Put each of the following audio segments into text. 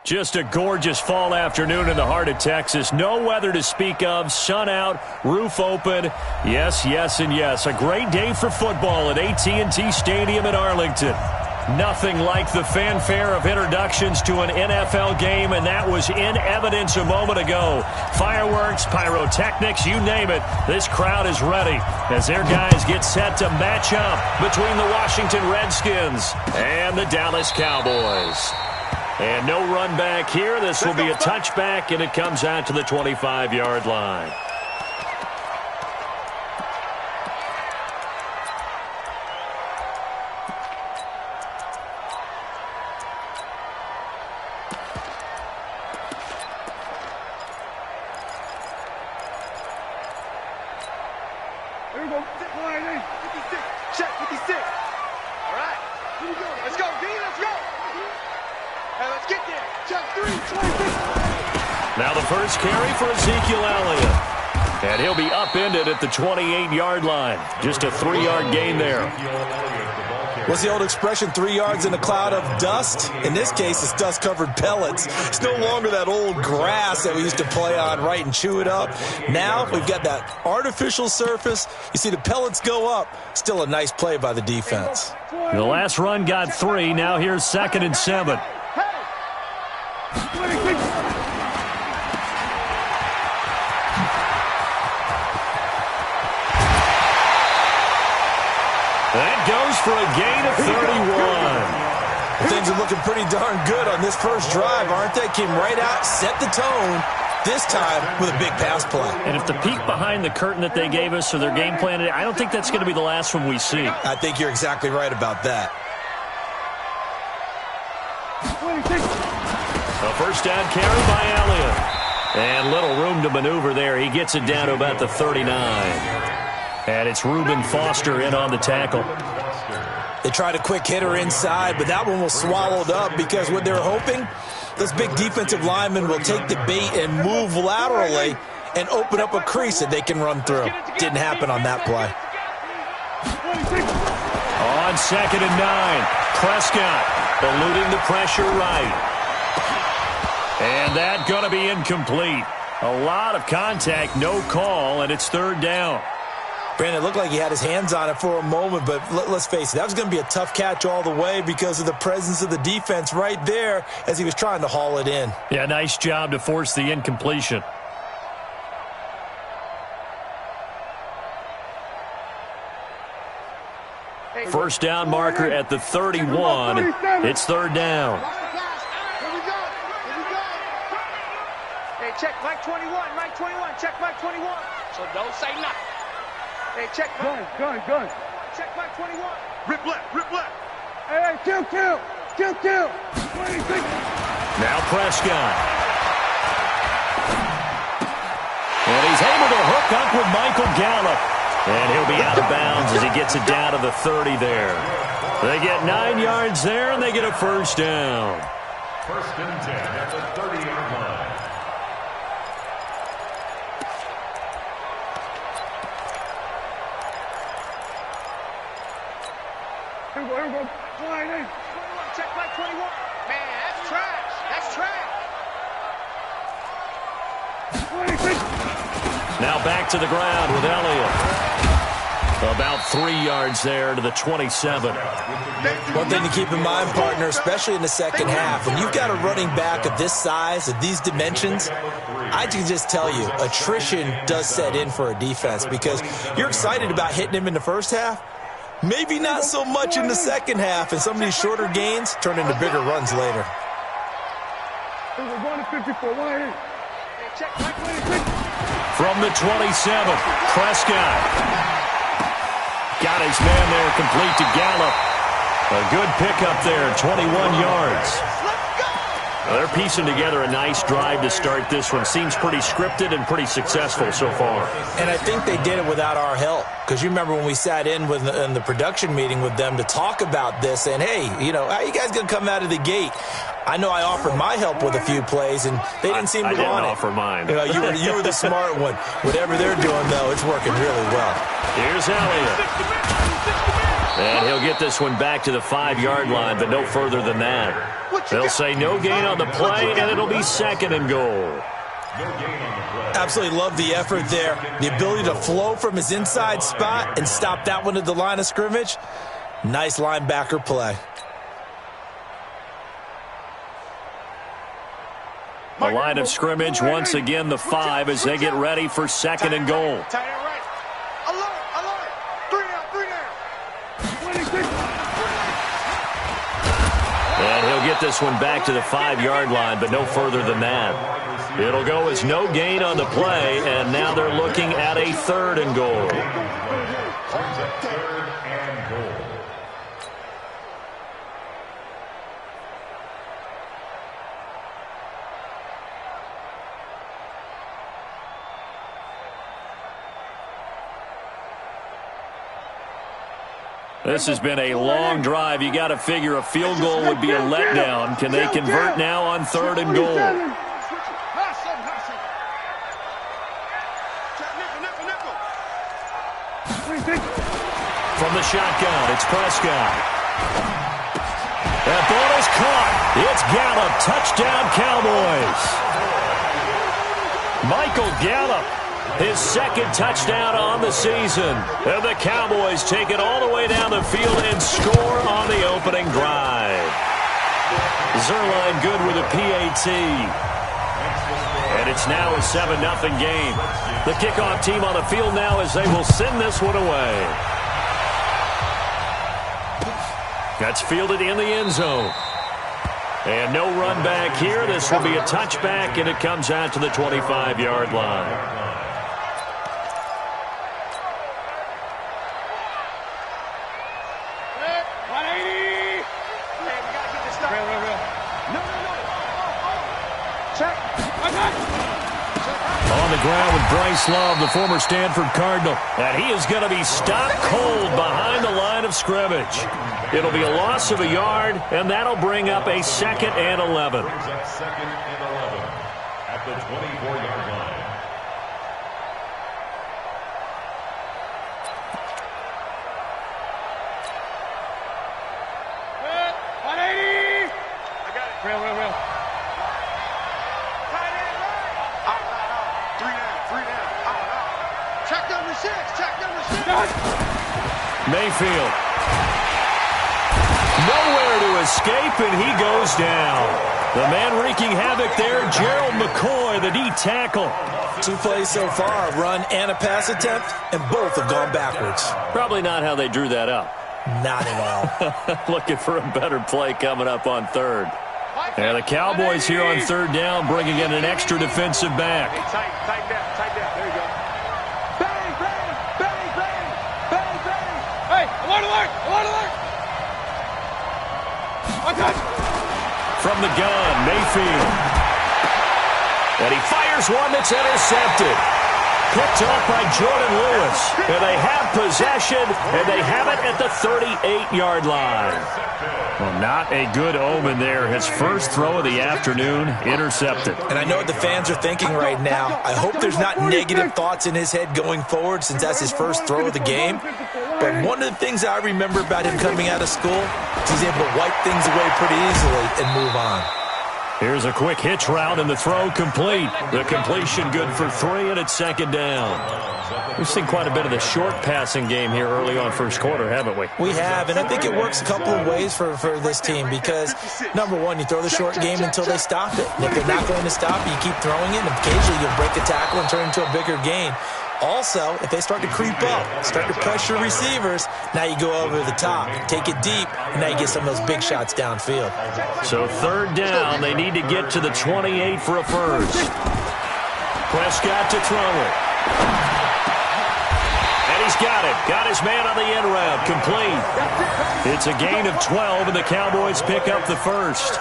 Just a gorgeous fall afternoon in the heart of Texas. No weather to speak of. Sun out, roof open. Yes, yes, and yes. A great day for football at AT&T Stadium in Arlington. Nothing like the fanfare of introductions to an NFL game, and that was in evidence a moment ago. Fireworks, pyrotechnics, you name it. This crowd is ready as their guys get set to match up between the Washington Redskins and the Dallas Cowboys. And no run back here. This will be a touchback, and it comes out to the 25-yard line. Here we go. 56. Check 56. All right. Here we go. Let's go, D. Let's go. Hey, let's get there. Check 3, 26. Now the first carry for Ezekiel Elliott. And he'll be upended at the 28-yard line. Just a 3-yard gain there. What's the old expression, 3 yards in a cloud of dust? In this case, it's dust-covered pellets. It's no longer that old grass that we used to play on, right, and chew it up. Now we've got that artificial surface. You see the pellets go up. Still a nice play by the defense. The last run got 3. Now here's 2nd and 7. That goes for a gain of 31. Things are looking pretty darn good on this first drive, aren't they? Came right out, set the tone, this time with a big pass play. And if the peek behind the curtain that they gave us or their game plan, I don't think that's going to be the last one we see. I think you're exactly right about that. A first down carry by Elliott. And little room to maneuver there. He gets it down to about the 39. And it's Reuben Foster in on the tackle. They tried a quick hitter inside, but that one was swallowed up because what they're hoping, this big defensive lineman will take the bait and move laterally and open up a crease that they can run through. Didn't happen on that play. On 2nd and 9, Prescott eluding the pressure right. And that going to be incomplete. A lot of contact, no call, and it's 3rd down. Brandon, it looked like he had his hands on it for a moment, but let's face it, that was going to be a tough catch all the way because of the presence of the defense right there as he was trying to haul it in. Yeah, nice job to force the incompletion. First down marker at the 31. It's 3rd down. Hey, check Mike 21, Mike 21, check Mike 21. So don't say nothing. Hey, check Mike. Gun. Check Mike 21. Rip left. Hey, kill. 26. Now Prescott. And he's able to hook up with Michael Gallup. And he'll be out of bounds as he gets it down to the 30 there. They get 9 yards there, and they get a first down. 1st and 10 at the 30-yard line. Here we go. Check Mike 21. Man, that's trash. 26. Now back to the ground with Elliott. About 3 yards there to the 27. One thing to keep in mind, partner, especially in the second half, when you've got a running back of this size, of these dimensions, I can just tell you, attrition does set in for a defense because you're excited about hitting him in the first half. Maybe not so much in the second half, and some of these shorter gains turn into bigger runs later. We're going to 54. From the 27, Prescott. Got his man there complete to Gallup. A good pickup there, 21 yards. Well, they're piecing together a nice drive to start this one. Seems pretty scripted and pretty successful so far. And I think they did it without our help. Because you remember when we sat in the production meeting with them to talk about this, and hey, how you guys going to come out of the gate? I know I offered my help with a few plays, and they didn't seem to want it. I didn't offer mine. You were the smart one. Whatever they're doing, though, it's working really well. Here's Elliott. And he'll get this one back to the 5-yard line, but no further than that. They'll say no gain on the play, and it'll be 2nd and goal. Absolutely love the effort there. The ability to flow from his inside spot and stop that one at the line of scrimmage. Nice linebacker play. The line of scrimmage, once again, the 5 as they get ready for 2nd and goal. And he'll get this one back to the 5-yard line, but no further than that. It'll go as no gain on the play, and now they're looking at a 3rd and goal. This has been a long drive. You got to figure a field goal would be a letdown. Can they convert now on 3rd and goal? From the shotgun, it's Prescott. That ball is caught. It's Gallup. Touchdown, Cowboys. Michael Gallup, his 2nd touchdown on the season. And the Cowboys take it all the way down the field and score on the opening drive. Zerline good with a PAT. And it's now a 7-0 game. The kickoff team on the field now as they will send this one away. That's fielded in the end zone. And no run back here. This will be a touchback, and it comes out to the 25-yard line. On the ground with Bryce Love, the former Stanford Cardinal. And he is going to be stopped cold behind the line of scrimmage. It'll be a loss of a yard, and that'll bring up a 2nd and 11. Second and 11 at the 24-yard line. Mayfield. Nowhere to escape, and he goes down. The man wreaking havoc there, Gerald McCoy, the D tackle. 2 plays so far, a run and a pass attempt, and both have gone backwards. Probably not how they drew that up. Not at all. Looking for a better play coming up on 3rd. And the Cowboys here on 3rd down, bringing in an extra defensive back. Hey, tight down. There you go. Bang, bang, bang, bang, bang, bang. Hey, alert. Okay. From the gun, Mayfield. And he fires one that's intercepted. Picked off by Jordan Lewis. And they have possession, and they have it at the 38-yard line. Well, not a good omen there. His first throw of the afternoon, intercepted. And I know what the fans are thinking right now. I hope there's not negative thoughts in his head going forward since that's his first throw of the game. But one of the things I remember about him coming out of school is he's able to wipe things away pretty easily and move on. Here's a quick hitch route, and the throw complete. The completion good for 3, and it's 2nd down. We've seen quite a bit of the short passing game here early on first quarter, haven't we? We have, and I think it works a couple of ways for this team because, number one, you throw the short game until they stop it. And if they're not going to stop it, you keep throwing it, and occasionally you'll break a tackle and turn it into a bigger gain. Also, if they start to creep up, start to pressure receivers, now you go over the top, take it deep, and now you get some of those big shots downfield. So 3rd down, they need to get to the 28 for a first. Prescott to throw it. And he's got it. Got his man on the end route. Complete. It's a gain of 12, and the Cowboys pick up the first.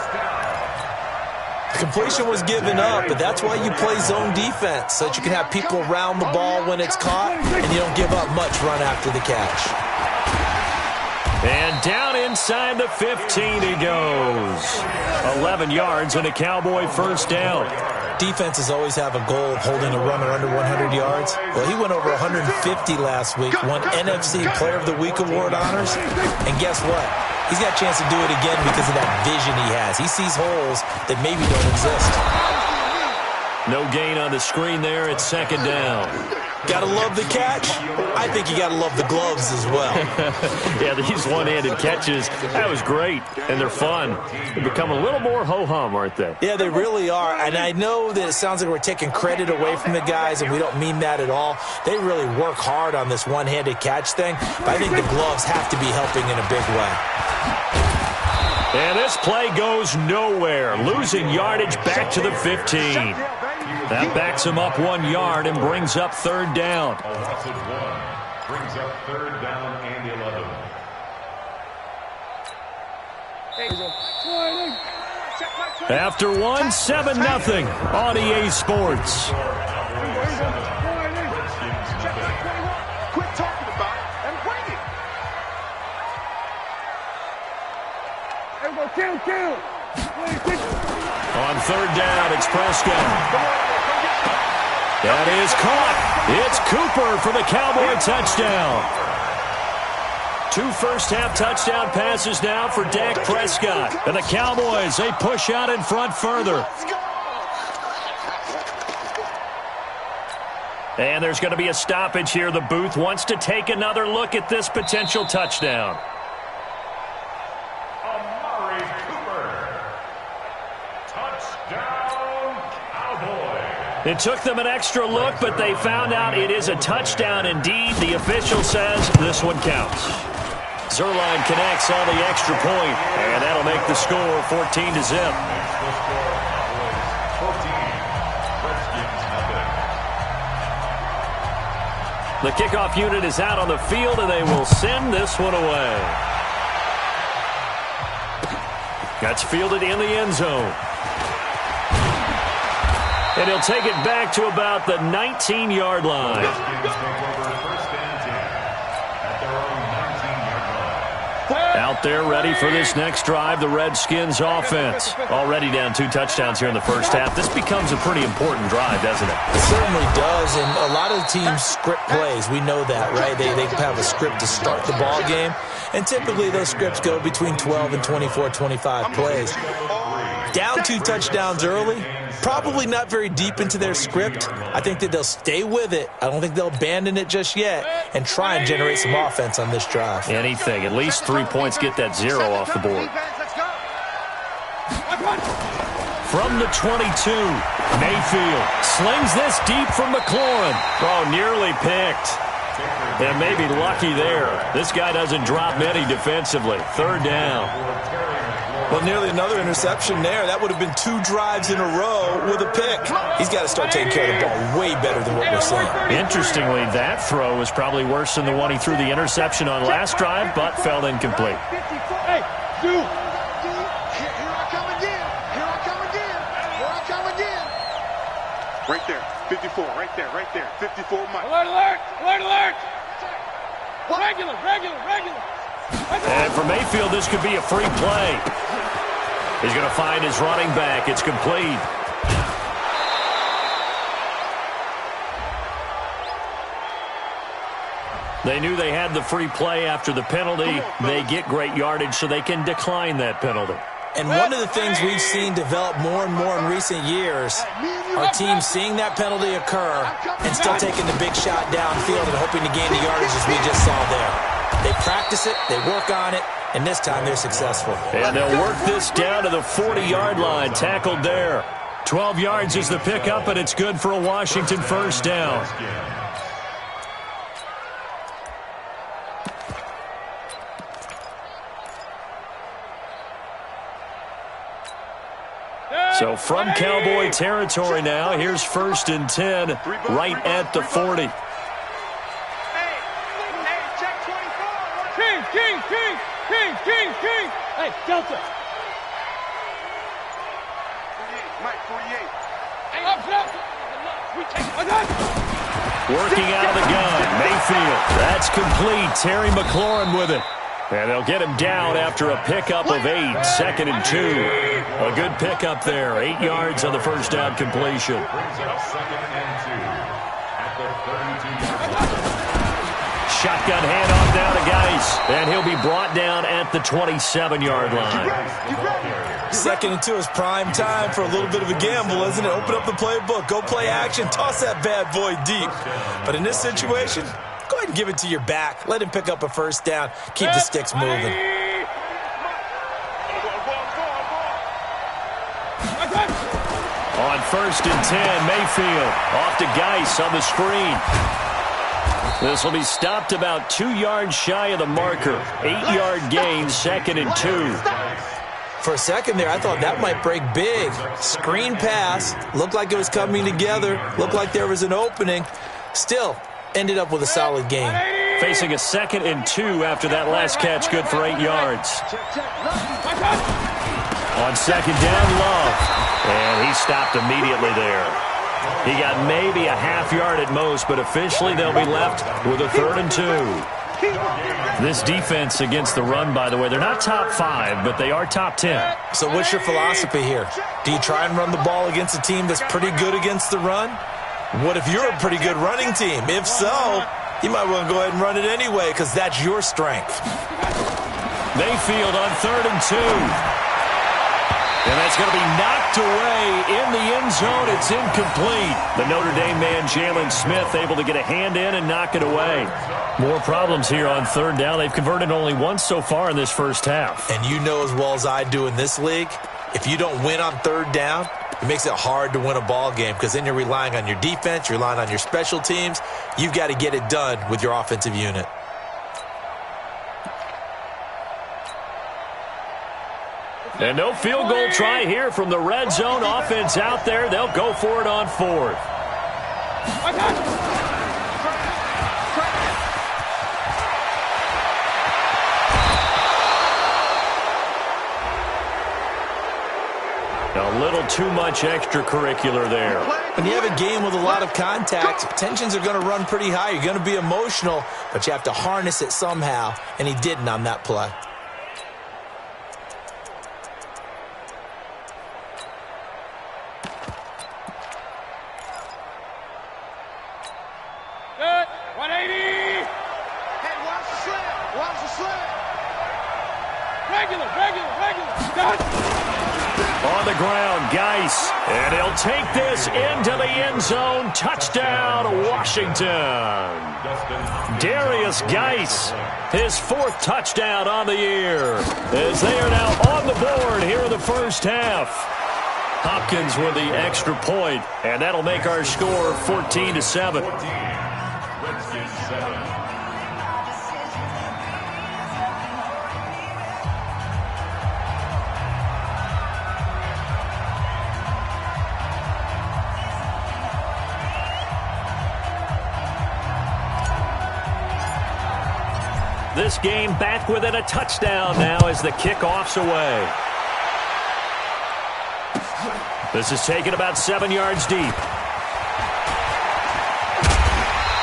Completion was given up, but that's why you play zone defense, so that you can have people around the ball when it's caught, and you don't give up much run after the catch. And down inside the 15 he goes. 11 yards and a Cowboy first down. defenses always have a goal of holding a runner under 100 yards. Well, he went over 150 last week, won NFC Player of the Week award honors. And guess what? He's got a chance to do it again because of that vision he has. He sees holes that maybe don't exist. No gain on the screen there. It's second down. Gotta love the catch. I think you gotta love the gloves as well. Yeah, these one-handed catches, that was great, and they're fun. They become a little more ho-hum, aren't they? Yeah, they really are, and I know that it sounds like we're taking credit away from the guys, and we don't mean that at all. They really work hard on this one-handed catch thing, but I think the gloves have to be helping in a big way. And this play goes nowhere, losing yardage back to the 15. That backs him up 1 yard and brings up third down. Loss of 1 brings up third down and 11. After one, 7-0 on EA Sports. Quit talking about it and bring it. Kill. On third down, it's Prescott. That is caught. It's Cooper for the Cowboy touchdown. 2 first-half touchdown passes now for Dak Prescott. And the Cowboys, they push out in front further. And there's going to be a stoppage here. The booth wants to take another look at this potential touchdown. It took them an extra look, but they found out it is a touchdown indeed. The official says this one counts. Zerline connects on the extra point, and that'll make the score 14-0. The kickoff unit is out on the field, and they will send this one away. That's fielded in the end zone. And he'll take it back to about the 19-yard line. Out there ready for this next drive, the Redskins offense. Already down 2 touchdowns here in the first half. This becomes a pretty important drive, doesn't it? It certainly does, and a lot of teams script plays. We know that, right? They have a script to start the ball game, and typically those scripts go between 12 and 24, 25 plays. Down 2 touchdowns early, probably not very deep into their script. I think that they'll stay with it. I don't think they'll abandon it just yet and try and generate some offense on this drive. Anything. At least 3 points, get that 0 off the board. From the 22, Mayfield slings this deep from McLaurin. Oh, nearly picked. And maybe lucky there. This guy doesn't drop many defensively. Third down. Well, nearly another interception there. That would have been 2 drives in a row with a pick. He's got to start taking care of the ball way better than what we're seeing. Interestingly, that throw was probably worse than the one he threw the interception on last drive, but fell incomplete. Hey, dude. Here I come again. Here I come again. Here I come again. Right there. 54. Right there. 54 Mike. Alert. Regular. And for Mayfield, this could be a free play. He's going to find his running back. It's complete. They knew they had the free play after the penalty. They get great yardage, so they can decline that penalty. And one of the things we've seen develop more and more in recent years are teams seeing that penalty occur and still taking the big shot downfield and hoping to gain the yardage as we just saw there. They practice it, they work on it, and this time they're successful. And they'll work this down to the 40-yard line, tackled there. 12 yards is the pickup, and it's good for a Washington first down. So from Cowboy territory now, here's 1st and 10, right at the 40. King. Hey, Delta. Mike, 48. Working out of the gun. Mayfield. That's complete. Terry McLaurin with it. And they'll get him down after a pickup of 8, 2nd and 2. A good pickup there, 8 yards on the first down completion. Shotgun handoff down to Geis, and he'll be brought down at the 27-yard line. 2nd and 2 is prime time for a little bit of a gamble, isn't it? Open up the playbook, go play action, toss that bad boy deep. But in this situation, go ahead and give it to your back. Let him pick up a first down. Keep the sticks moving. On 1st and 10, Mayfield off to Geis on the screen. This will be stopped about 2 yards shy of the marker. 8-yard gain, 2nd and 2. For a second there, I thought that might break big. Screen pass. Looked like it was coming together. Looked like there was an opening. Still, ended up with a solid gain. Facing a 2nd and 2 after that last catch, good for 8 yards. On 2nd down, Love. And he stopped immediately there. He got maybe a half yard at most, but officially they'll be left with a 3rd and 2. This defense against the run, by the way, they're not top 5, but they are top 10. So what's your philosophy here? Do you try and run the ball against a team that's pretty good against the run? What if you're a pretty good running team? If so, you might want to go ahead and run it anyway because that's your strength. Mayfield on 3rd and 2. And that's going to be knocked away in the end zone. It's incomplete. The Notre Dame man, Jalen Smith, able to get a hand in and knock it away. More problems here on 3rd down. They've converted only once so far in this first half. And you know as well as I do in this league, if you don't win on 3rd down, it makes it hard to win a ball game because then you're relying on your defense, you're relying on your special teams. You've got to get it done with your offensive unit. And no field goal try here from the red zone. Offense out there. They'll go for it on 4th. A little too much extracurricular there. When you have a game with a lot of contact, tensions are going to run pretty high. You're going to be emotional, but you have to harness it somehow, and he didn't on that play. On the ground, Geis, and he'll take this into the end zone. Touchdown, Washington. Darius Geis, his 4th touchdown on the year, as they are now on the board here in the first half. Hopkins with the extra point, and that'll make our score 14-7. This game back within a touchdown now as the kickoff's away. This is taken about 7 yards deep.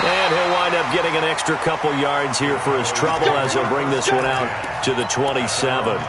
And he'll wind up getting an extra couple yards here for his trouble as he'll bring this one out to the 27.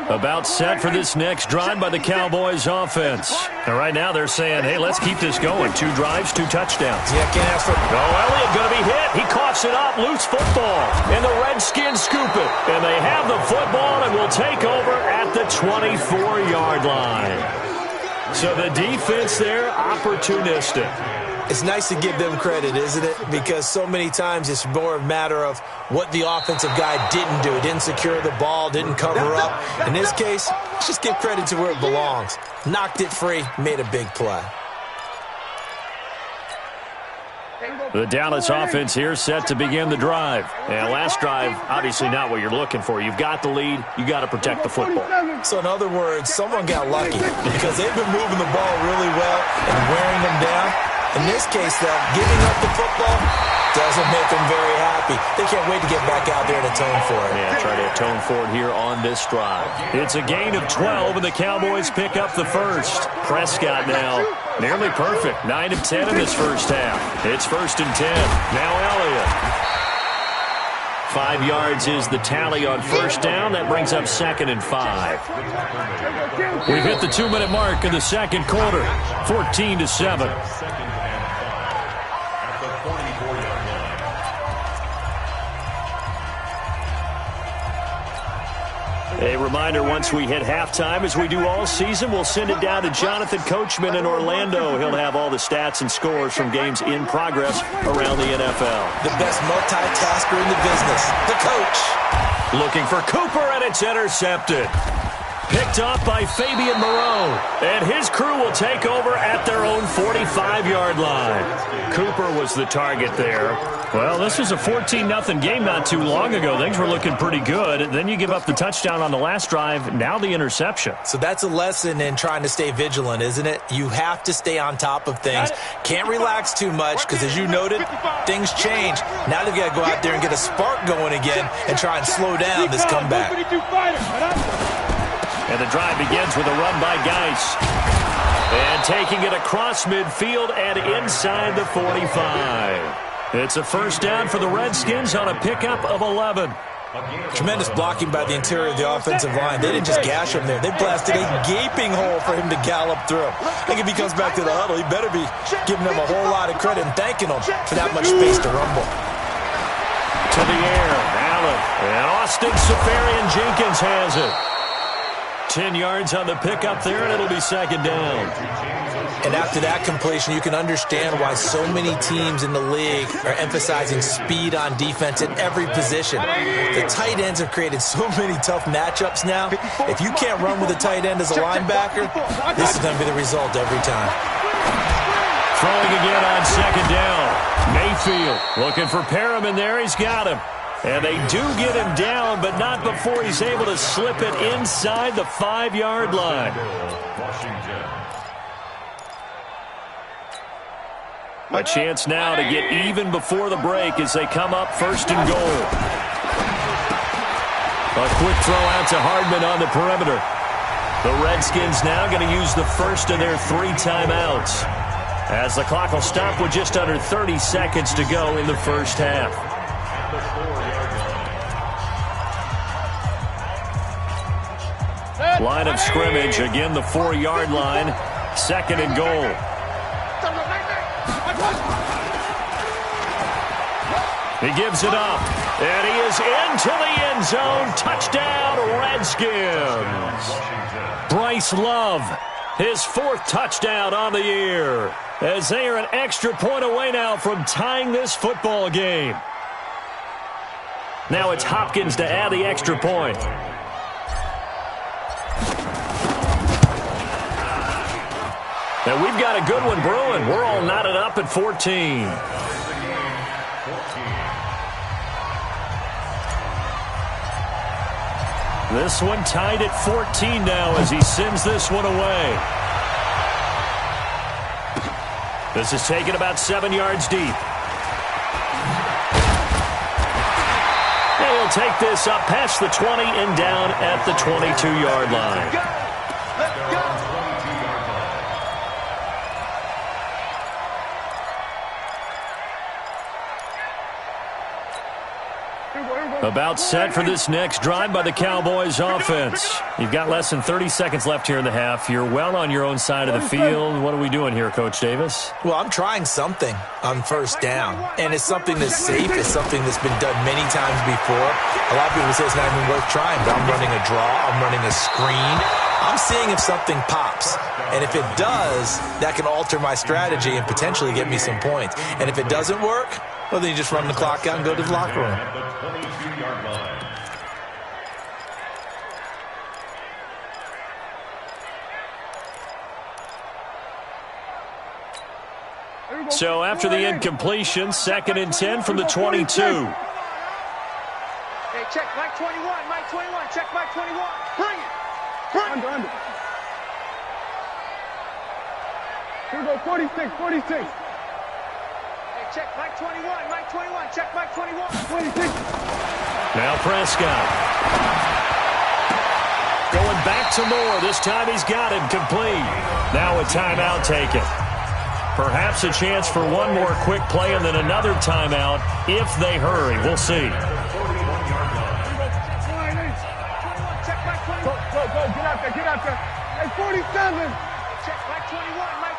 About set for this next drive by the Cowboys offense. And right now they're saying, hey, let's keep this going. 2 drives, 2 touchdowns. Yeah, can't ask for it. Elliott going to be hit. He coughs it up. Loose football. And the Redskins scoop it. And they have the football and will take over at the 24-yard line. So the defense there, opportunistic. It's nice to give them credit, isn't it? Because so many times it's more a matter of what the offensive guy didn't do. Didn't secure the ball, didn't cover up. In this case, let's just give credit to where it belongs. Knocked it free, made a big play. The Dallas offense here set to begin the drive. And last drive, obviously not what you're looking for. You've got the lead. You got to protect the football. So in other words, someone got lucky because they've been moving the ball really well and wearing them down. In this case, though, giving up the football, Doesn't make them very happy. They can't wait to get back out there and atone for it. Yeah, try to atone for it here on this drive. It's a gain of 12, and the Cowboys pick up the first. Prescott now nearly perfect. 9 of 10 in this first half. It's 1st and 10. Now Elliott. 5 yards is the tally on first down. That brings up 2nd and 5. We've hit the 2-minute mark in the second quarter. 14-7. A reminder, once we hit halftime, as we do all season, we'll send it down to Jonathan Coachman in Orlando. He'll have all the stats and scores from games in progress around the NFL. The best multitasker in the business, the coach. Looking for Cooper, and it's intercepted. Picked off by Fabian Moreau, and his crew will take over at their own 45-yard line. Cooper was the target there. Well, this was a 14-0 game not too long ago. Things were looking pretty good. Then you give up the touchdown on the last drive, now the interception. So that's a lesson in trying to stay vigilant, isn't it? You have to stay on top of things. Can't relax too much because, as you noted, things change. Now they've got to go out there and get a spark going again and try and slow down this comeback. And the drive begins with a run by Geis. And taking it across midfield and inside the 45. It's a first down for the Redskins on a pickup of 11. Tremendous blocking by the interior of the offensive line. They didn't just gash him there. They blasted a gaping hole for him to gallop through. I think if he comes back to the huddle, he better be giving them a whole lot of credit and thanking them for that much space to rumble. To the air, Allen. And Austin Safarian-Jenkins has it. 10 yards on the pickup there, and it'll be 2nd down. And after that completion, you can understand why so many teams in the league are emphasizing speed on defense at every position. The tight ends have created so many tough matchups now. If you can't run with a tight end as a linebacker, this is going to be the result every time. Throwing again on 2nd down. Mayfield looking for Perriman there. He's got him. And they do get him down, but not before he's able to slip it inside the 5-yard line. A chance now to get even before the break as they come up 1st and goal. A quick throw out to Hardman on the perimeter. The Redskins now going to use the first of their 3 timeouts, as the clock will stop with just under 30 seconds to go in the first half. Line of scrimmage, again the 4-yard line, 2nd and goal. He gives it up, and he is into the end zone. Touchdown, Redskins. Bryce Love, his 4th touchdown on the year, as they are an extra point away now from tying this football game. Now it's Hopkins to add the extra point. And we've got a good one brewing. We're all knotted up at 14. This one tied at 14 now as he sends this one away. This is taken about 7 yards deep. And he'll take this up past the 20 and down at the 22-yard line. About set for this next drive by the Cowboys offense. You've got less than 30 seconds left here in the half. You're well on your own side of the field. What are we doing here, Coach Davis? Well, I'm trying something on first down, and it's something that's safe. It's something that's been done many times before. A lot of people say it's not even worth trying, but I'm running a draw. I'm running a screen. I'm seeing if something pops. And if it does, that can alter my strategy and potentially get me some points. And if it doesn't work, well, then you just run the clock out and go to the locker room. So after the incompletion, 2nd and 10 from the 22. Hey, check Mike 21, Mike 21, check Mike 21. Bring it. Under. Here we go, 46. Hey, Hey, check Mike 21, Mike 21, check Mike 21. Now Prescott. Going back to Moore. This time he's got it complete. Now a timeout taken. Perhaps a chance for one more quick play and then another timeout if they hurry. We'll see. Go, get out there. Hey, 47. Check Mike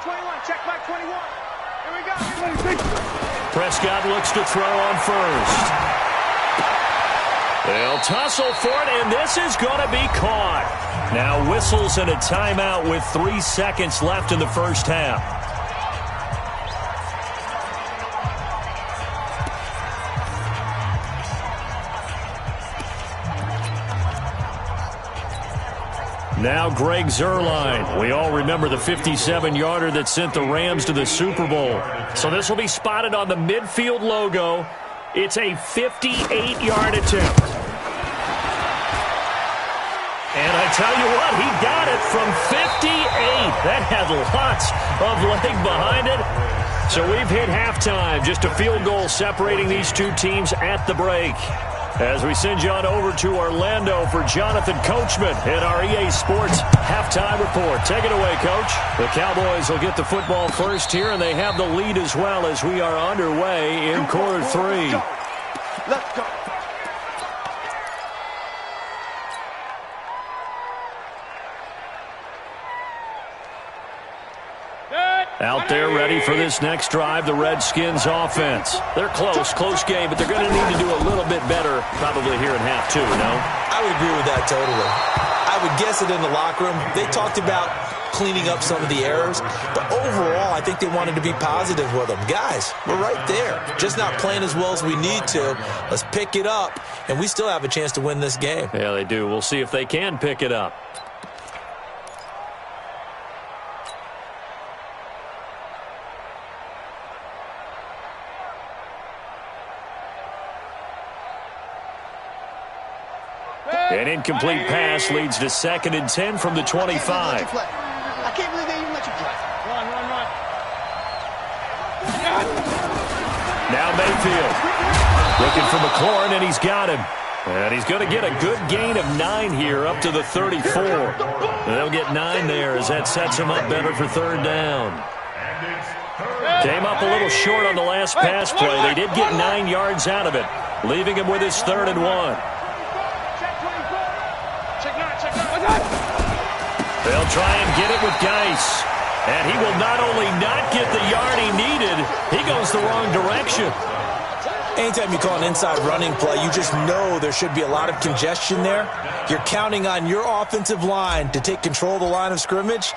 21, check Mike 21. Here we go. Prescott looks to throw on first. They'll tussle for it, and this is going to be caught. Now whistles and a timeout with 3 seconds left in the first half. Now Greg Zuerlein. We all remember the 57-yarder that sent the Rams to the Super Bowl. So this will be spotted on the midfield logo. It's a 58-yard attempt. And I tell you what, he got it from 58. That had lots of leg behind it. So we've hit halftime. Just a field goal separating these two teams at the break. As we send you on over to Orlando for Jonathan Coachman in our EA Sports halftime report. Take it away, Coach. The Cowboys will get the football first here, and they have the lead as well as we are underway in quarter three. Let's go. Out there ready for this next drive, the Redskins offense. They're close game, but they're going to need to do a little bit better probably here in half two, no? I would agree with that totally. I would guess it in the locker room. They talked about cleaning up some of the errors, but overall I think they wanted to be positive with them. Guys, we're right there. Just not playing as well as we need to. Let's pick it up, and we still have a chance to win this game. Yeah, they do. We'll see if they can pick it up. An incomplete pass leads to 2nd and 10 from the 25. I can't believe they even let you play. Run. Now Mayfield looking for McLaurin, and he's got him. And he's going to get a good gain of 9 here up to the 34. They'll get 9 there as that sets him up better for 3rd down. Came up a little short on the last pass play. They did get 9 yards out of it, leaving him with his 3rd and 1. They'll try and get it with Geis. And he will not only not get the yard he needed, he goes the wrong direction. Anytime you call an inside running play, you just know there should be a lot of congestion there. You're counting on your offensive line to take control of the line of scrimmage.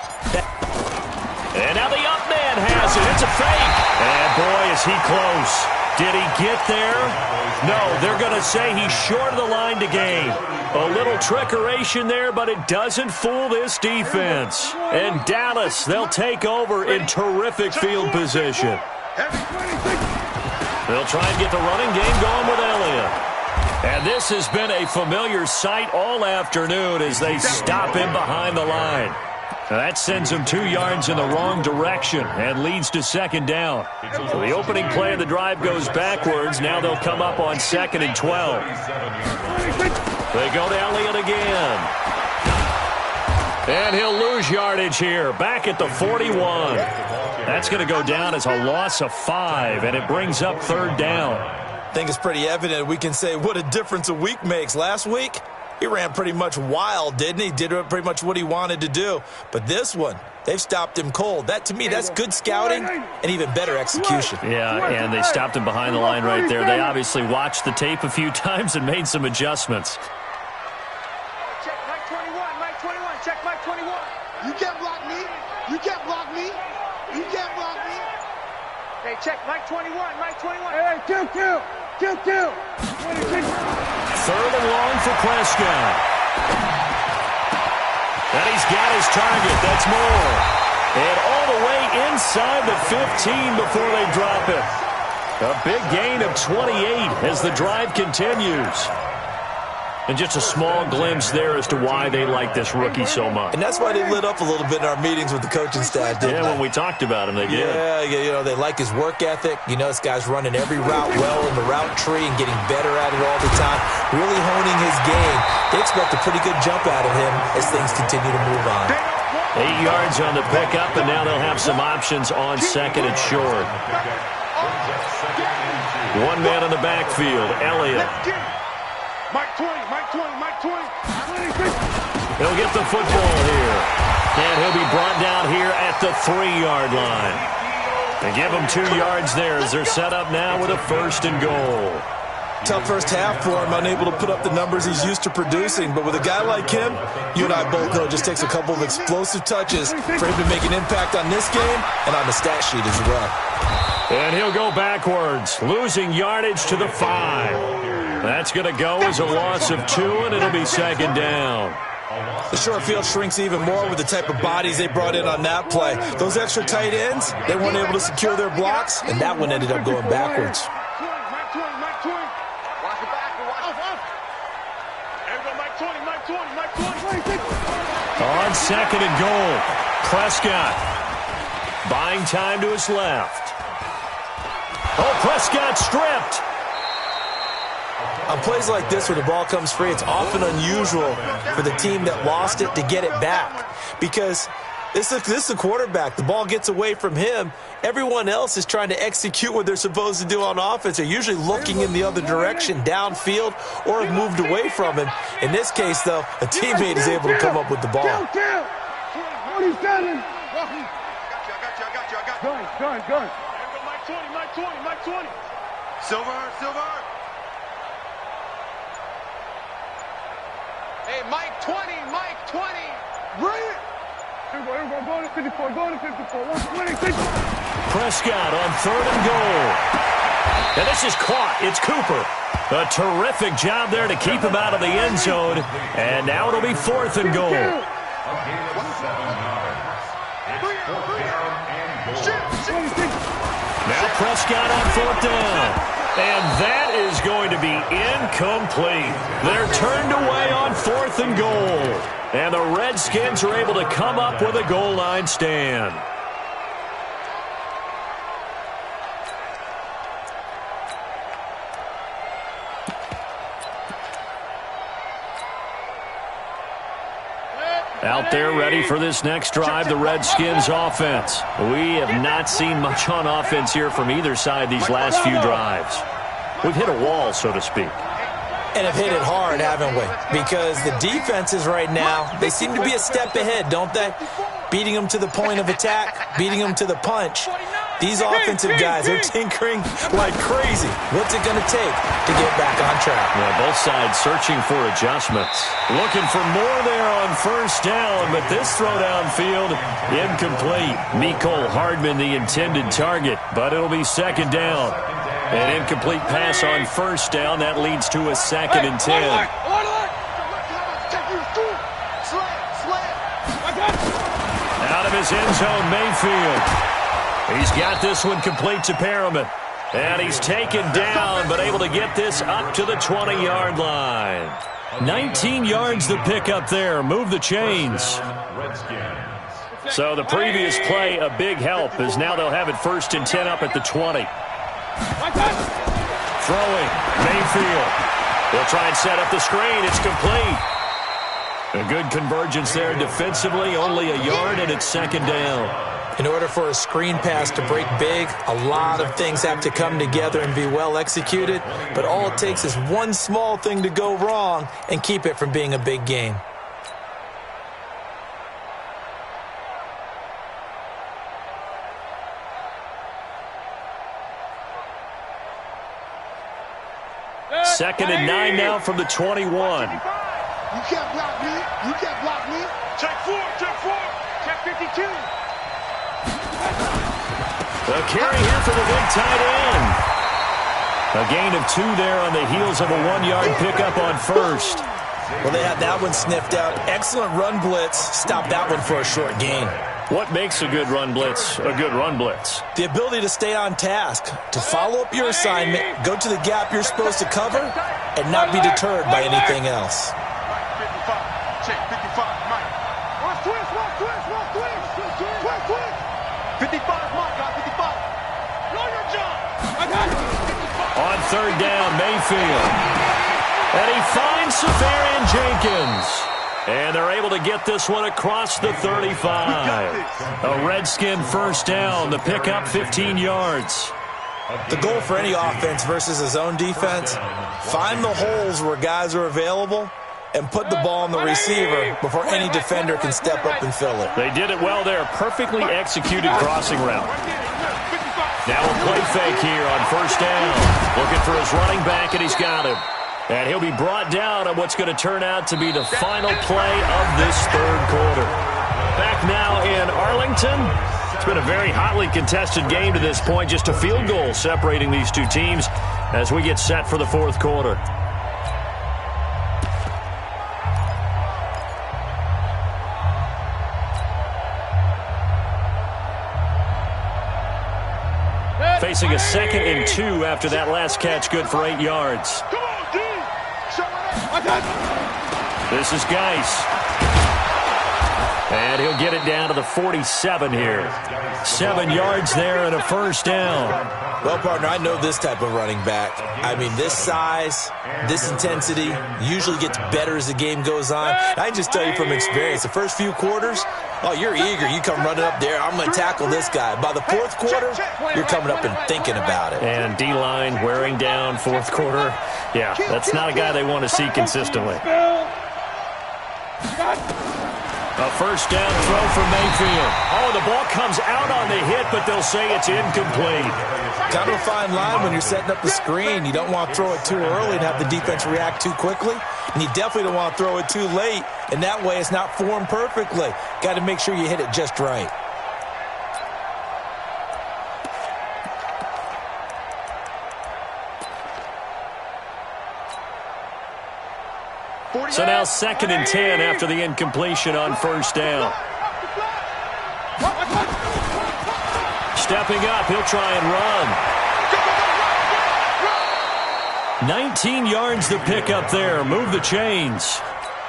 And now the up man has it. It's a fake. And boy, is he close. Did he get there? No, they're going to say he's short of the line to gain. A little trickeration there, but it doesn't fool this defense. And Dallas, they'll take over in terrific field position. They'll try and get the running game going with Elliott. And this has been a familiar sight all afternoon as they stop him behind the line. That sends him 2 yards in the wrong direction and leads to 2nd down. So the opening play of the drive goes backwards. Now they'll come up on 2nd and 12. They go to Elliott again. And he'll lose yardage here, back at the 41. That's going to go down as a loss of 5, and it brings up 3rd down. I think it's pretty evident we can say what a difference a week makes. Last week, he ran pretty much wild, didn't he? Did pretty much what he wanted to do. But this one, they've stopped him cold. That, to me, that's good scouting and even better execution. Yeah, and they stopped him behind the line right there. They obviously watched the tape a few times and made some adjustments. Check Mike 21, check Mike 21. You can't block me. You can't block me. You can't block me. Hey, check Mike 21, Hey, kill. 3rd and long for Prescott. And he's got his target. That's Moore. And all the way inside the 15 before they drop it. A big gain of 28 as the drive continues. And just a small glimpse there as to why they like this rookie so much. And that's why they lit up a little bit in our meetings with the coaching staff, didn't when we talked about him, they did. Yeah, you know, they like his work ethic. You know, this guy's running every route well in the route tree and getting better at it all the time, really honing his game. They expect a pretty good jump out of him as things continue to move on. 8 yards on the pickup, and now they'll have some options on second and short. One man in the backfield, Elliott. Mike 20, Mike 20, Mike 20. He'll get the football here. And he'll be brought down here at the 3-yard line. And give him 2 yards there as they're set up now with a 1st and goal. Tough first half for him, unable to put up the numbers he's used to producing. But with a guy like him, you and I both know it just takes a couple of explosive touches for him to make an impact on this game and on the stat sheet as well. And he'll go backwards, losing yardage to the 5. That's going to go as a loss of 2, and it'll be 2nd down. The short field shrinks even more with the type of bodies they brought in on that play. Those extra tight ends, they weren't able to secure their blocks, and that one ended up going backwards. On 2nd and goal, Prescott buying time to his left. Oh, Prescott stripped. On plays like this where the ball comes free, it's often unusual for the team that lost it to get it back. Because this is a quarterback. The ball gets away from him. Everyone else is trying to execute what they're supposed to do on offense. They're usually looking in the other direction, downfield, or have moved away from him. In this case, though, a teammate is able to come up with the ball. I got you. Go. Mike 20, Mike 20, Mike 20. Silver. Hey, Mike 20, Mike 20. Bring it. Everyone, go to 54, go to 54. 120, Prescott on 3rd and goal. And this is caught. It's Cooper. A terrific job there to keep him out of the end zone. And now it'll be 4th and goal. Now Prescott on 4th down. And that is going to be incomplete. They're turned away on 4th and goal. And the Redskins are able to come up with a goal line stand. Out there ready for this next drive, the Redskins offense. We have not seen much on offense here from either side these last few drives. We've hit a wall, so to speak. And have hit it hard, haven't we? Because the defenses right now, they seem to be a step ahead, don't they? Beating them to the point of attack, beating them to the punch. These offensive guys are tinkering like crazy. What's it going to take to get back on track? Yeah, both sides searching for adjustments. Looking for more there on 1st down, but this throw downfield, incomplete. Mecole Hardman, the intended target, but it'll be 2nd down. An incomplete pass on 1st down. That leads to a 2nd and 10. Out of his end zone, Mayfield. He's got this one complete to Perriman. And he's taken down, but able to get this up to the 20-yard line. 19 yards the pick up there. Move the chains. So the previous play, a big help, as now they'll have it 1st and 10 up at the 20. Throwing, Mayfield. They'll try and set up the screen. It's complete. A good convergence there defensively, only a yard, and it's 2nd down. In order for a screen pass to break big, a lot of things have to come together and be well executed, but all it takes is one small thing to go wrong and keep it from being a big game. Second and 9 now from the 21. You can't block me. You can't block me. Check 4. Check 52. A carry here for the big tight end. A gain of 2 there on the heels of a 1-yard pickup on 1st. Well, they had that one sniffed out. Excellent run blitz. Stop that one for a short gain. What makes a good run blitz a good run blitz? The ability to stay on task, to follow up your assignment, go to the gap you're supposed to cover, and not be deterred by anything else. 55. Check 55, Mike. Watch twist. 55, Mike. 55. Know your job. I got it. On third down, Mayfield. And he finds Safarian Jenkins. And they're able to get this one across the 35. A Redskin first down. The pickup 15 yards. The goal for any offense versus a zone defense, find the holes where guys are available and put the ball on the receiver before any defender can step up and fill it. They did it well there. Perfectly executed crossing route. Now a play fake here on first down. Looking for his running back, and he's got him. And he'll be brought down on what's going to turn out to be the final play of this third quarter. Back now in Arlington. It's been a very hotly contested game to this point. Just a field goal separating these two teams as we get set for the fourth quarter. Facing a 2nd and 2 after that last catch, good for 8 yards. Come on, D. Show it up. This is Geis. And he'll get it down to the 47 here. 7 yards there and a first down. Well, partner, I know this type of running back. I mean, this size, this intensity usually gets better as the game goes on. I can just tell you from experience, the first few quarters, oh, you're eager. You come running up there, I'm going to tackle this guy. By the fourth quarter, you're coming up and thinking about it. And D-line wearing down fourth quarter. Yeah, that's not a guy they want to see consistently. A first down throw for Mayfield. Oh, the ball comes out on the hit, but they'll say it's incomplete. Kind of a fine line when you're setting up the screen. You don't want to throw it too early and have the defense react too quickly. And you definitely don't want to throw it too late, and that way it's not formed perfectly. Got to make sure you hit it just right. So now 2nd and 10 after the incompletion on first down. Stepping up, he'll try and run. 19 yards the pickup there. Move the chains.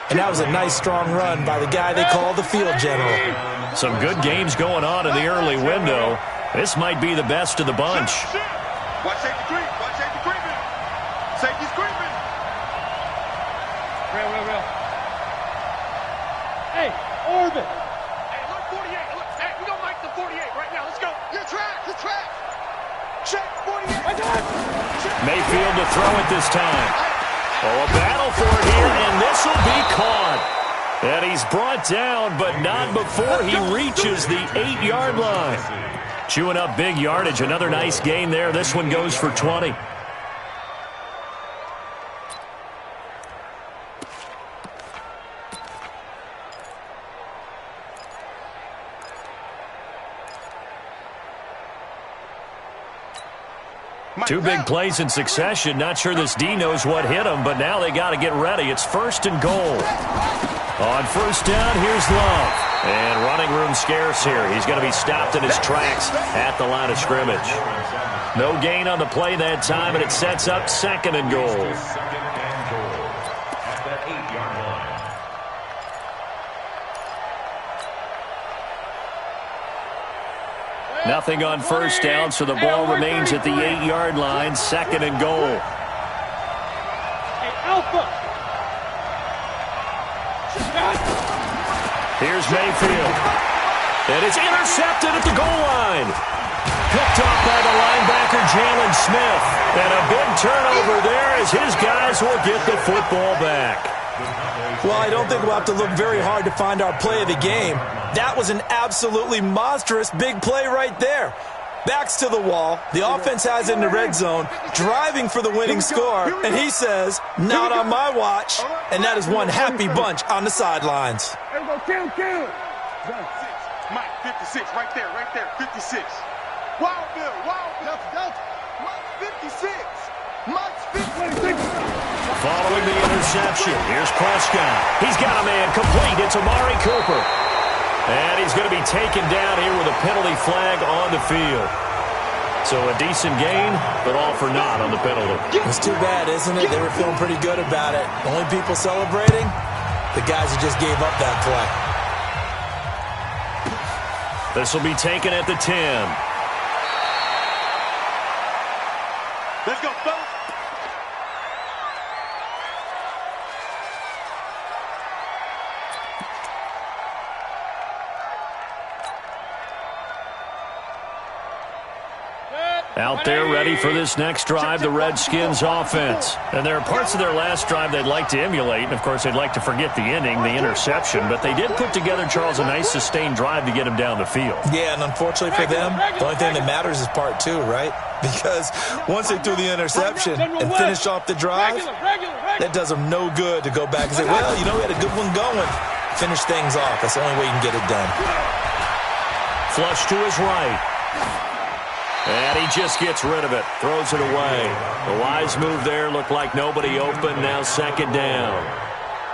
And that was a nice, strong run by the guy they call the field general. Some good games going on in the early window. This might be the best of the bunch. Watch safety creep. Watch safety creeping. Safety's creeping. Real. Hey, Orbit. Hey, look, 48. Look, hey, we gonna make the 48 right now. Let's go. Your track. Check 48. I got it. Mayfield to throw it this time. Oh, a battle for it here, and this will be caught. And he's brought down, but not before he reaches the 8-yard line. Chewing up big yardage. Another nice gain there. This one goes for 20. Two big plays in succession. Not sure this D knows what hit him, but now they got to get ready. It's 1st and goal. On first down, here's Love. And running room scarce here. He's going to be stopped in his tracks at the line of scrimmage. No gain on the play that time, and it sets up 2nd and goal. Nothing on first down, so the ball remains at the 8-yard line. 2nd and goal. Hey, Alpha. Here's Mayfield. And it's intercepted at the goal line. Picked off by the linebacker, Jalen Smith. And a big turnover there as his guys will get the football back. Well, I don't think we'll have to look very hard to find our play of the game. That was an absolutely monstrous big play right there. Backs to the wall. The offense has it in the red zone, driving for the winning score. And he says, not on my watch. And that is one happy bunch on the sidelines. Kill. Mike, 56, right there, 56. Wild Bill. Mike, 56. Mike's 56. Following the interception, here's Prescott. He's got a man complete. It's Amari Cooper. And he's going to be taken down here with a penalty flag on the field. So a decent gain, but all for naught on the penalty. It's too bad, isn't it? They were feeling pretty good about it. Only people celebrating, the guys who just gave up that play. This will be taken at the 10. Let's go, fellas. Out there ready for this next drive, the Redskins offense. And there are parts of their last drive they'd like to emulate. And, of course, they'd like to forget the ending, the interception. But they did put together, Charles, a nice sustained drive to get him down the field. Yeah, and unfortunately for them, the only thing that matters is part two, right? Because once they threw the interception and finished off the drive, that does them no good to go back and say, well, you know, we had a good one going. Finish things off. That's the only way you can get it done. Flush to his right. And he just gets rid of it, throws it away. The wise move there, looked like nobody open, now second down.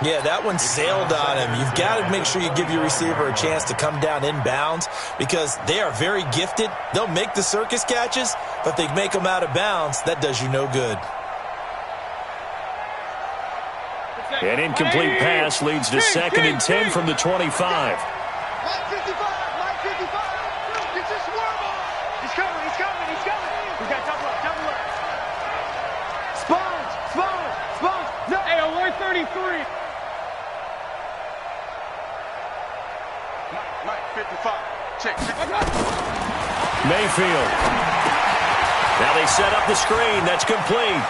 Yeah, that one sailed on him. You've got to make sure you give your receiver a chance to come down inbounds because they are very gifted. They'll make the circus catches, but they make them out of bounds. That does you no good. An incomplete pass leads to 2nd and 10 from the 25. Mike 55, Mike 55. It's a swerve. He's coming, he's coming, he's coming. He's got top left, top left. Spawns, spawns, spawns. No. Hey, on 133. Mike 55. Check. Mayfield. Now they set up the screen. That's complete.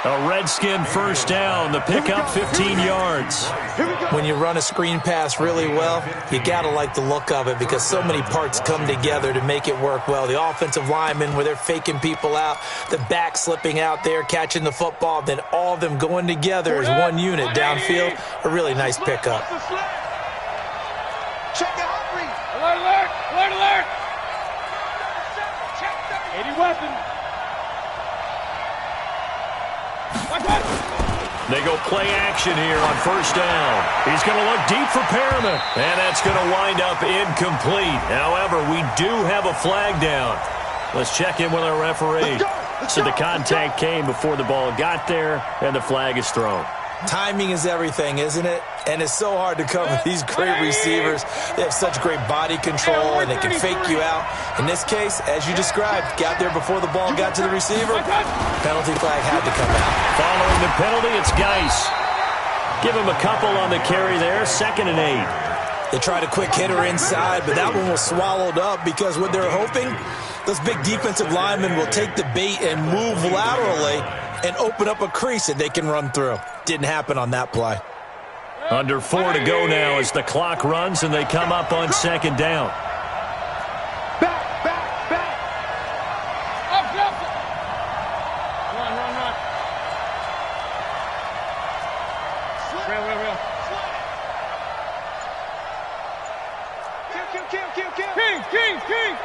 A Redskin first down. The pickup 15 yards. When you run a screen pass really well, you got to like the look of it because so many parts come together to make it work well. The offensive linemen where they're faking people out, the back slipping out there, catching the football, then all of them going together as one unit downfield. A really nice pickup. Check it, Humphrey. Alert, alert, alert, alert. 80 weapons. They go play action here on first down. He's going to look deep for Perriman. And that's going to wind up incomplete. However, we do have a flag down. Let's check in with our referee. So the contact came before the ball got there, and the flag is thrown. Timing is everything, isn't it? And it's so hard to cover these great receivers. They have such great body control, and they can fake you out. In this case, as you described, got there before the ball got to the receiver. Penalty flag had to come out. Following the penalty, it's Geis. Give him a couple on the carry there, 2nd and 8. They tried a quick hitter inside, but that one was swallowed up because what they're hoping, those big defensive linemen will take the bait and move laterally and open up a crease that they can run through. Didn't happen on that play. Under 4 to go now as the clock runs and they come up on 2nd down. Back, back, back. Up, up. Run, run, run. Real. Kill. King.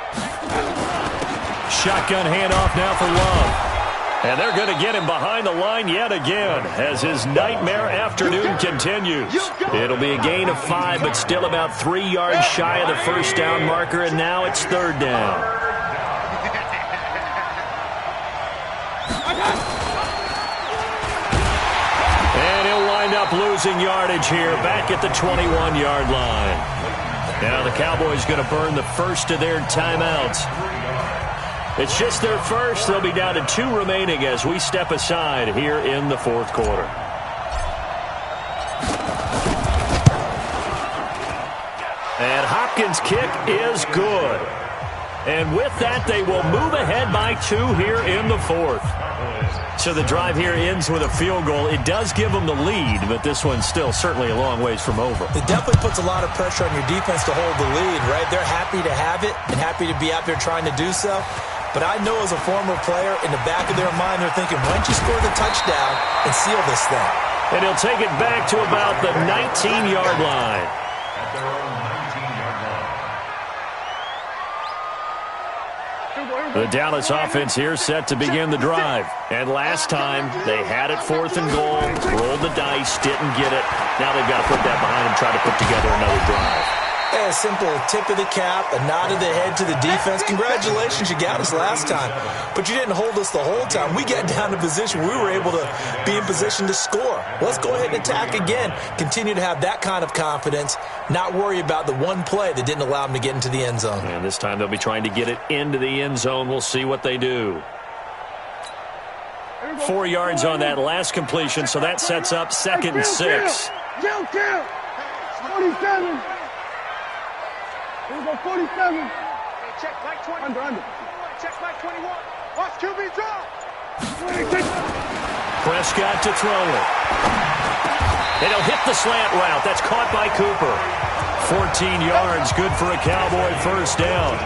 Shotgun handoff now for Love. And they're going to get him behind the line yet again as his nightmare afternoon continues. It'll be a gain of 5, but still about 3 yards shy of the first down marker, and now it's 3rd down. And he'll wind up losing yardage here back at the 21-yard line. Now the Cowboys going to burn the first of their timeouts. It's just their first. They'll be down to 2 remaining as we step aside here in the 4th quarter. And Hopkins' kick is good. And with that, they will move ahead by 2 here in the 4th. So the drive here ends with a field goal. It does give them the lead, but this one's still certainly a long ways from over. It definitely puts a lot of pressure on your defense to hold the lead, right? They're happy to have it and happy to be out there trying to do so. But I know as a former player, in the back of their mind, they're thinking, why don't you score the touchdown and seal this thing? And he'll take it back to about the 19-yard line. At their own 19-yard line. The Dallas offense here set to begin the drive. And last time, they had it 4th and goal, rolled the dice, didn't get it. Now they've got to put that behind them, try to put together another drive. Hey, a simple tip of the cap, a nod of the head to the defense. Congratulations, you got us last time. But you didn't hold us the whole time. We got down to position. We were able to be in position to score. Let's go ahead and attack again. Continue to have that kind of confidence. Not worry about the one play that didn't allow them to get into the end zone. And this time they'll be trying to get it into the end zone. We'll see what they do. 4 yards on that last completion, so that sets up 2nd and 6. 47. Here we go, 47. Hey, check Mike 20. Under. Check Mike 21. Watch QB drop. Prescott to throw it. And he'll hit the slant route. That's caught by Cooper. 14 yards, good for a Cowboy first down.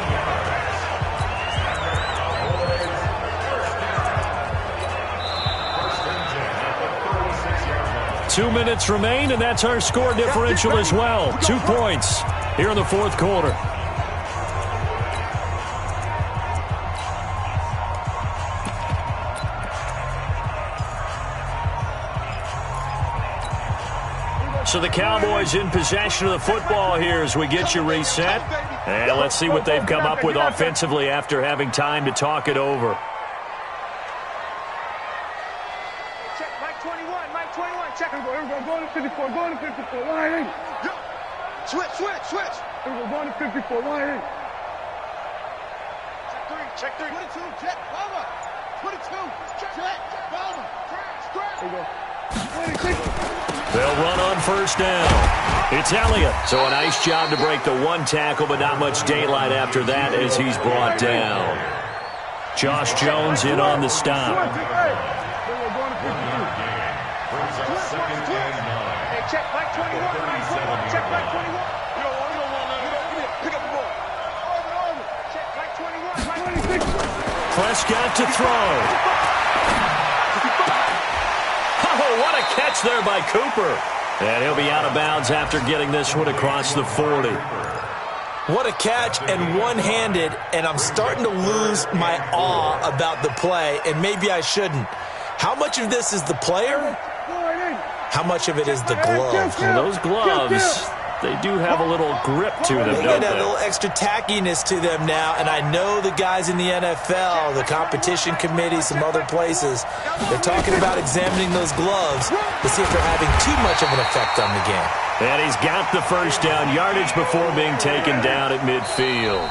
Two minutes remain, and that's our score differential as well. 2 points here in the fourth quarter. So the Cowboys in possession of the football here as we get you reset. And let's see what they've come up with offensively after having time to talk it over. Check Mike 21. Mike 21. Check. Here we go, go to 54, go to 54, line in. Switch. Here we go, go to 54, line in. Check 3. 22. Check. Bomber. 22. Check. Bomber. Here we go. 26. They'll run on first down. It's Elliott. So a nice job to break the one tackle, but not much daylight after that as he's brought down. Josh Jones in on the stop. Hey, check Mike 21. Mike 21. Check Mike 21. You don't want that. Pick up the ball. Check Mike 21. Mike 26. Prescott to throw. Oh, what a catch there by Cooper. And he'll be out of bounds after getting this one across the 40. What a catch, and one-handed, and I'm starting to lose my awe about the play, and maybe I shouldn't. How much of this is the player? How much of it is the glove? And those gloves, they do have a little grip to them, They don't get a they? little extra tackiness to them now, and I know the guys in the NFL, the competition committee, some other places, they're talking about examining those gloves to see if they're having too much of an effect on the game. And he's got the first down yardage before being taken down at midfield.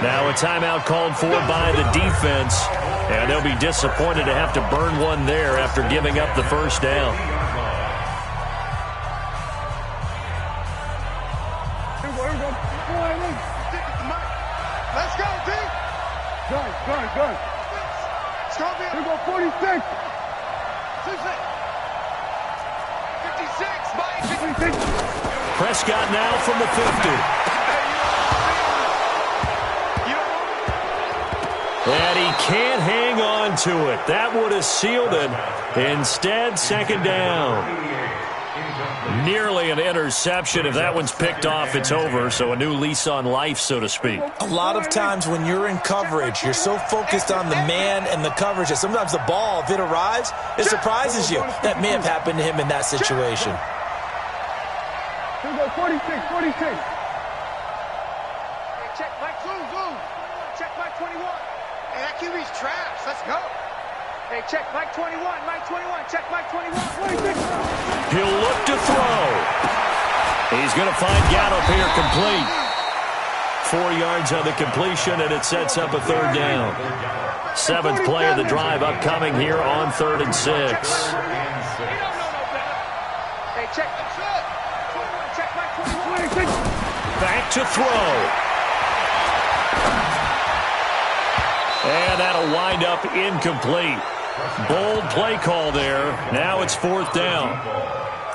Now a timeout called for by the defense, and they'll be disappointed to have to burn one there after giving up the first down. Let's go, D. Gun. Stop Here we here. go, 46. 56. Mike. 56. Prescott now from the 50. And he can't hang on to it. That would have sealed it. Instead, second down. Nearly an interception. If that one's picked off, it's over. So a new lease on life, so to speak. A lot of times when you're in coverage, you're so focused on the man and the coverage that sometimes the ball, if it arrives, it surprises you. That may have happened to him in that situation. Here we go, 46. Hey, check Mike. Zoom. Check Mike 21. Hey, that QB's trash. Let's go. Hey, check Mike 21. Mike 21. Check Mike 21. 26. He'll look to throw. He's going to find Gallup here complete. 4 yards on the completion, and it sets up a third down. 7th play of the drive upcoming here on 3rd and 6. Hey, check. Check Mike 21. 26. Back to throw. And that'll wind up incomplete. Bold play call there. Now it's 4th down.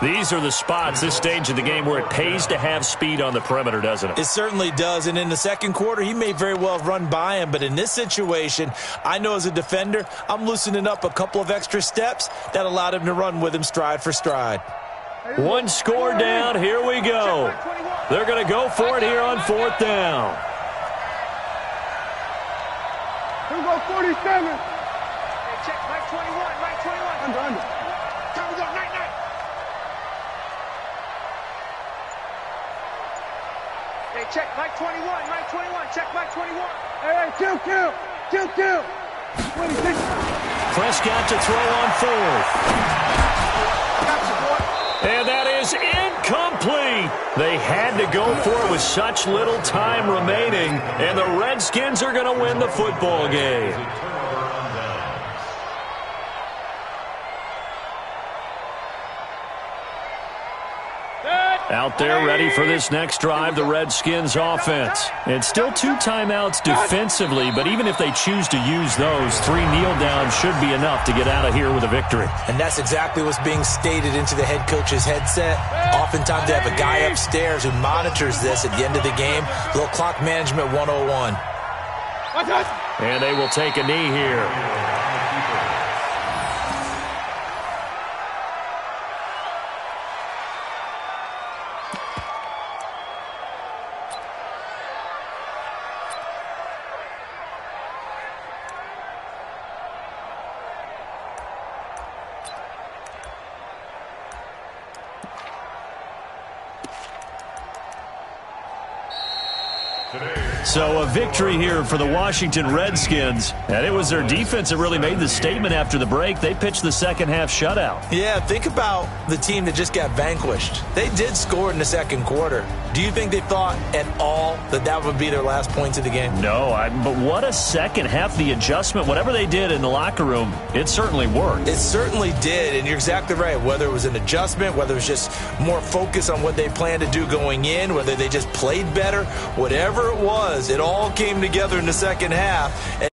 These are the spots, this stage of the game, where it pays to have speed on the perimeter, doesn't it? It certainly does, and in the second quarter, he may very well have run by him, but in this situation, I know as a defender, I'm loosening up a couple of extra steps that allowed him to run with him stride for stride. One score down, here we go. They're going to go for it here on 4th down. Here we go, 47. Hey, check Mike 21. Mike 21. Under. Time to go. Night. Hey, check Mike 21, Mike 21, check Mike 21. Hey, kill. 26. Prescott to throw on fourth. Gotcha, boy. And that is incomplete. They had to go for it with such little time remaining, and the Redskins are going to win the football game. Out there ready for this next drive, the Redskins offense. It's still 2 timeouts defensively, but even if they choose to use those, 3 kneel downs should be enough to get out of here with a victory. And that's exactly what's being stated into the head coach's headset. Oftentimes they have a guy upstairs who monitors this at the end of the game. Little clock management 101. And they will take a knee here. So a victory here for the Washington Redskins. And it was their defense that really made the statement after the break. They pitched the second half shutout. Yeah, think about the team that just got vanquished. They did score in the second quarter. Do you think they thought at all that that would be their last points of the game? No, but what a second half. The adjustment, whatever they did in the locker room, it certainly worked. It certainly did, and you're exactly right. Whether it was an adjustment, whether it was just more focus on what they planned to do going in, whether they just played better, whatever it was, it all came together in the second half.